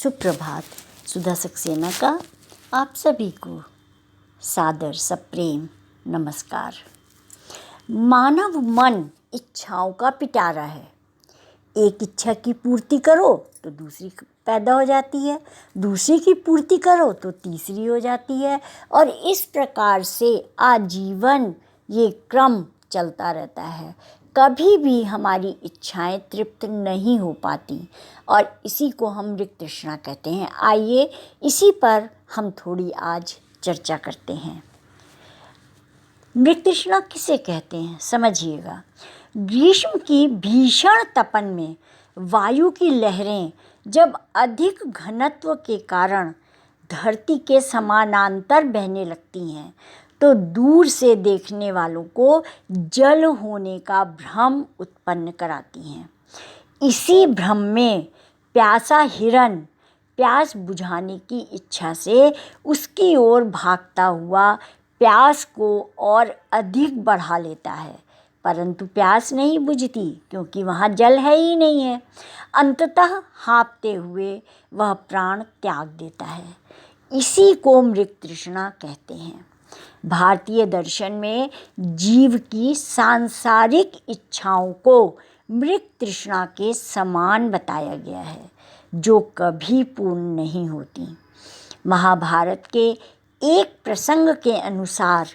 सुप्रभात। सुधा सक्सेना का आप सभी को सादर सप्रेम नमस्कार। मानव मन इच्छाओं का पिटारा है। एक इच्छा की पूर्ति करो तो दूसरी पैदा हो जाती है, दूसरी की पूर्ति करो तो तीसरी हो जाती है, और इस प्रकार से आजीवन ये क्रम चलता रहता है। कभी भी हमारी इच्छाएं तृप्त नहीं हो पाती और इसी को हम मृग तृष्णा कहते हैं। आइए इसी पर हम थोड़ी आज चर्चा करते हैं। मृग तृष्णा किसे कहते हैं समझिएगा। ग्रीष्म की भीषण तपन में वायु की लहरें जब अधिक घनत्व के कारण धरती के समानांतर बहने लगती हैं तो दूर से देखने वालों को जल होने का भ्रम उत्पन्न कराती हैं। इसी भ्रम में प्यासा हिरन प्यास बुझाने की इच्छा से उसकी ओर भागता हुआ प्यास को और अधिक बढ़ा लेता है, परंतु प्यास नहीं बुझती क्योंकि वहाँ जल है ही नहीं है। अंततः हाँफते हुए वह प्राण त्याग देता है। इसी को मृग तृष्णा कहते हैं। भारतीय दर्शन में जीव की सांसारिक इच्छाओं को मृग तृष्णा के समान बताया गया है, जो कभी पूर्ण नहीं होती। महाभारत के एक प्रसंग के अनुसार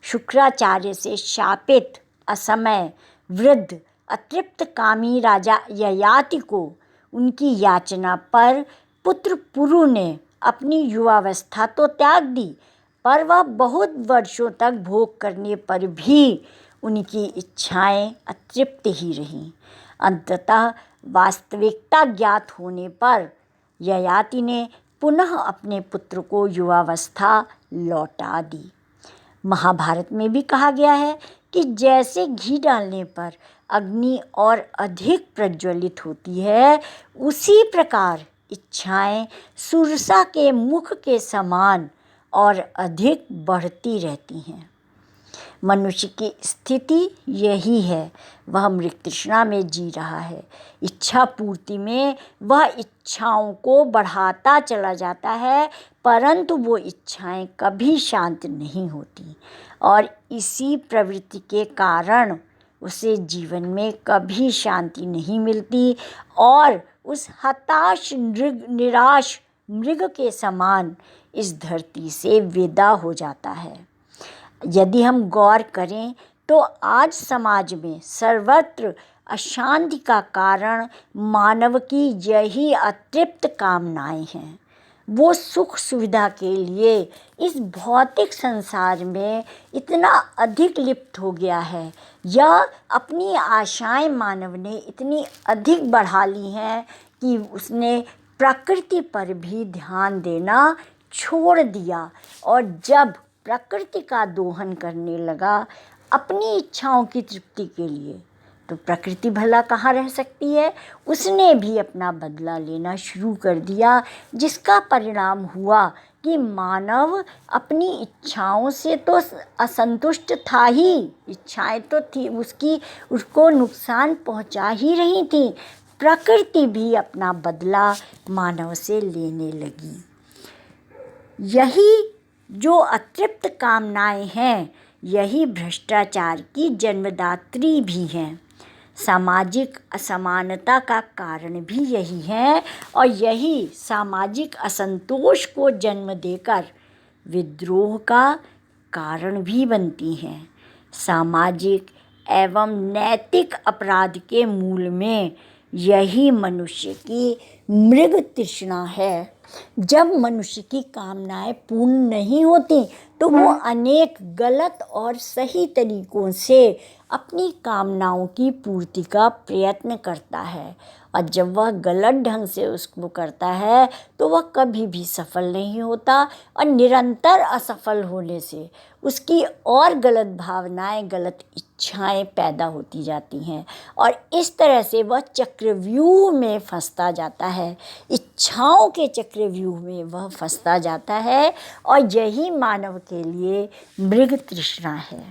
शुक्राचार्य से शापित असमय वृद्ध अतृप्त कामी राजा ययाति को उनकी याचना पर पुत्र पुरु ने अपनी युवावस्था तो त्याग दी, पर वह बहुत वर्षों तक भोग करने पर भी उनकी इच्छाएं अतृप्त ही रहीं। अंततः वास्तविकता ज्ञात होने पर ययाति ने पुनः अपने पुत्र को युवावस्था लौटा दी। महाभारत में भी कहा गया है कि जैसे घी डालने पर अग्नि और अधिक प्रज्वलित होती है, उसी प्रकार इच्छाएं सुरसा के मुख के समान और अधिक बढ़ती रहती हैं। मनुष्य की स्थिति यही है। वह मृग तृष्णा में जी रहा है। इच्छा पूर्ति में वह इच्छाओं को बढ़ाता चला जाता है, परंतु वो इच्छाएं कभी शांत नहीं होती और इसी प्रवृत्ति के कारण उसे जीवन में कभी शांति नहीं मिलती और उस हताश निराश मृग के समान इस धरती से विदा हो जाता है। यदि हम गौर करें तो आज समाज में सर्वत्र अशांति का कारण मानव की यही अतृप्त कामनाएं हैं। वो सुख सुविधा के लिए इस भौतिक संसार में इतना अधिक लिप्त हो गया है, या अपनी आशाएं मानव ने इतनी अधिक बढ़ा ली हैं कि उसने प्रकृति पर भी ध्यान देना छोड़ दिया, और जब प्रकृति का दोहन करने लगा अपनी इच्छाओं की तृप्ति के लिए, तो प्रकृति भला कहाँ रह सकती है। उसने भी अपना बदला लेना शुरू कर दिया, जिसका परिणाम हुआ कि मानव अपनी इच्छाओं से तो असंतुष्ट था ही, इच्छाएं तो थी उसको नुकसान पहुंचा ही रही थी, प्रकृति भी अपना बदला मानव से लेने लगी। यही जो अतृप्त कामनाएं हैं, यही भ्रष्टाचार की जन्मदात्री भी हैं। सामाजिक असमानता का कारण भी यही है और यही सामाजिक असंतोष को जन्म देकर विद्रोह का कारण भी बनती हैं। सामाजिक एवं नैतिक अपराध के मूल में यही मनुष्य की मृग तृष्णा है। जब मनुष्य की कामनाएं पूर्ण नहीं होती तो वो अनेक गलत और सही तरीकों से अपनी कामनाओं की पूर्ति का प्रयत्न करता है, और जब वह गलत ढंग से उसको करता है तो वह कभी भी सफल नहीं होता, और निरंतर असफल होने से उसकी और गलत भावनाएं, गलत इच्छाएं पैदा होती जाती हैं, और इस तरह से वह चक्रव्यूह में फंसता जाता है। इच्छाओं के चक्रव्यूह में वह फंसता जाता है, और यही मानव के लिए मृग तृष्णा है।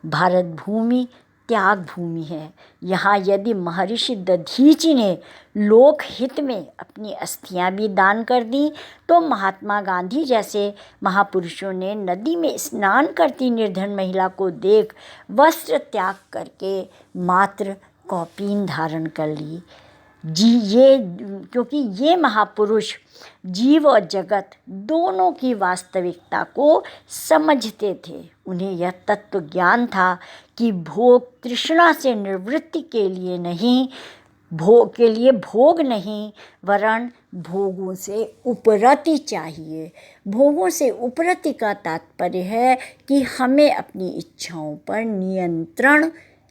भारत भूमि त्याग भूमि है। यहाँ यदि महर्षि दधीचि ने लोक हित में अपनी अस्थियां भी दान कर दी, तो महात्मा गांधी जैसे महापुरुषों ने नदी में स्नान करती निर्धन महिला को देख वस्त्र त्याग करके मात्र कौपीन धारण कर ली। क्योंकि ये महापुरुष जीव और जगत दोनों की वास्तविकता को समझते थे। उन्हें यह तत्व ज्ञान था कि भोग तृष्णा से निवृत्ति के लिए नहीं, भोग नहीं, वरन भोगों से उपरति चाहिए। भोगों से उपरति का तात्पर्य है कि हमें अपनी इच्छाओं पर नियंत्रण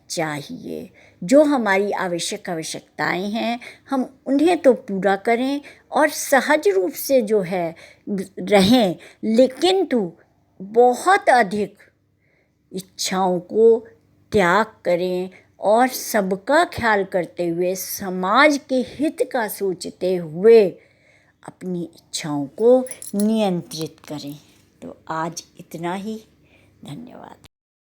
चाहिए। जो हमारी आवश्यकताएं हैं हम उन्हें तो पूरा करें और सहज रूप से जो है रहें, लेकिन बहुत अधिक इच्छाओं को त्याग करें और सबका ख्याल करते हुए, समाज के हित का सोचते हुए अपनी इच्छाओं को नियंत्रित करें। तो आज इतना ही। धन्यवाद।